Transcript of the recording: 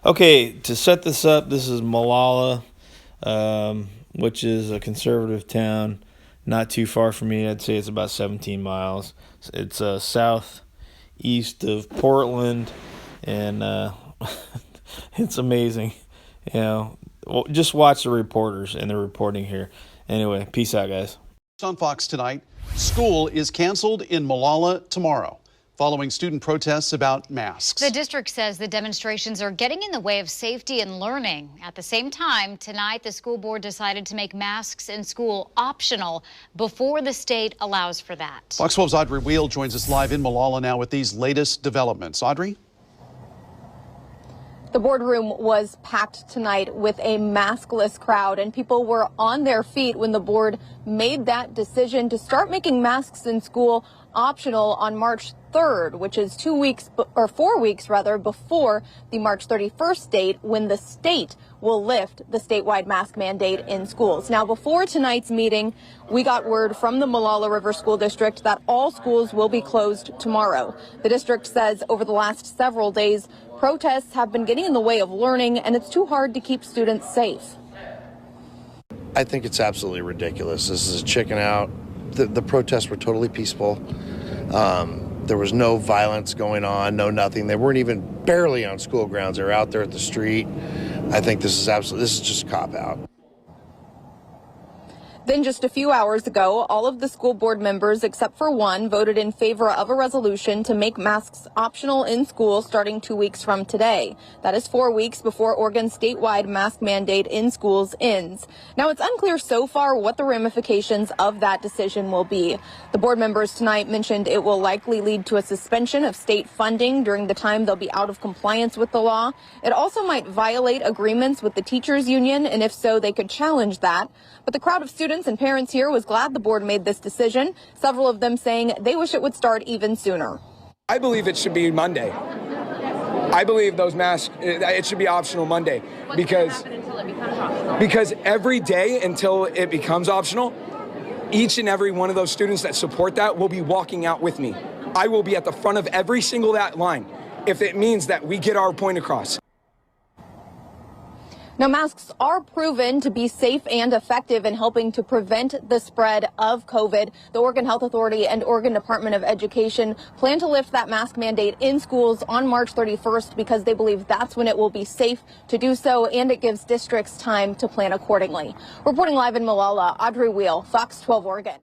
Okay, to set this up, this is Malala, which is a conservative town not too far from me. I'd say it's about 17 miles. It's southeast of Portland, and it's amazing. Just watch the reporters and the reporting here. Anyway, peace out, guys. On Fox tonight, school is canceled in Malala tomorrow, following student protests about masks. The district says the demonstrations are getting in the way of safety and learning. At the same time, tonight, the school board decided to make masks in school optional before the state allows for that. Fox 12's Audrey Wheel joins us live in Malala now with these latest developments. Audrey? The boardroom was packed tonight with a maskless crowd, and people were on their feet when the board made that decision to start making masks in school optional on March 3rd, which is 4 weeks before the March 31st date when the state will lift the statewide mask mandate in schools. Now, before tonight's meeting, we got word from the Malala River School District that all schools will be closed tomorrow. The district says over the last several days, protests have been getting in the way of learning, and it's too hard to keep students safe. I think it's absolutely ridiculous. This is a chicken out. The protests were totally peaceful. There was no violence going on, no nothing. They weren't even barely on school grounds. They were out there at the street. I think this is just a cop-out. Then just a few hours ago, all of the school board members, except for one, voted in favor of a resolution to make masks optional in school starting 2 weeks from today. That is 4 weeks before Oregon's statewide mask mandate in schools ends. Now, it's unclear so far what the ramifications of that decision will be. The board members tonight mentioned it will likely lead to a suspension of state funding during the time they'll be out of compliance with the law. It also might violate agreements with the teachers union, and if so, they could challenge that. But the crowd of students and parents here was glad the board made this decision, several of them saying they wish it would start even sooner. I believe it should be Monday. I believe those masks, it should be optional Monday because every day until it becomes optional, each and every one of those students that support that will be walking out with me. I will be at the front of every single that line if it means that we get our point across. Now, masks are proven to be safe and effective in helping to prevent the spread of COVID. The Oregon Health Authority and Oregon Department of Education plan to lift that mask mandate in schools on March 31st because they believe that's when it will be safe to do so, and it gives districts time to plan accordingly. Reporting live in Malala, Audrey Wheel, Fox 12 Oregon.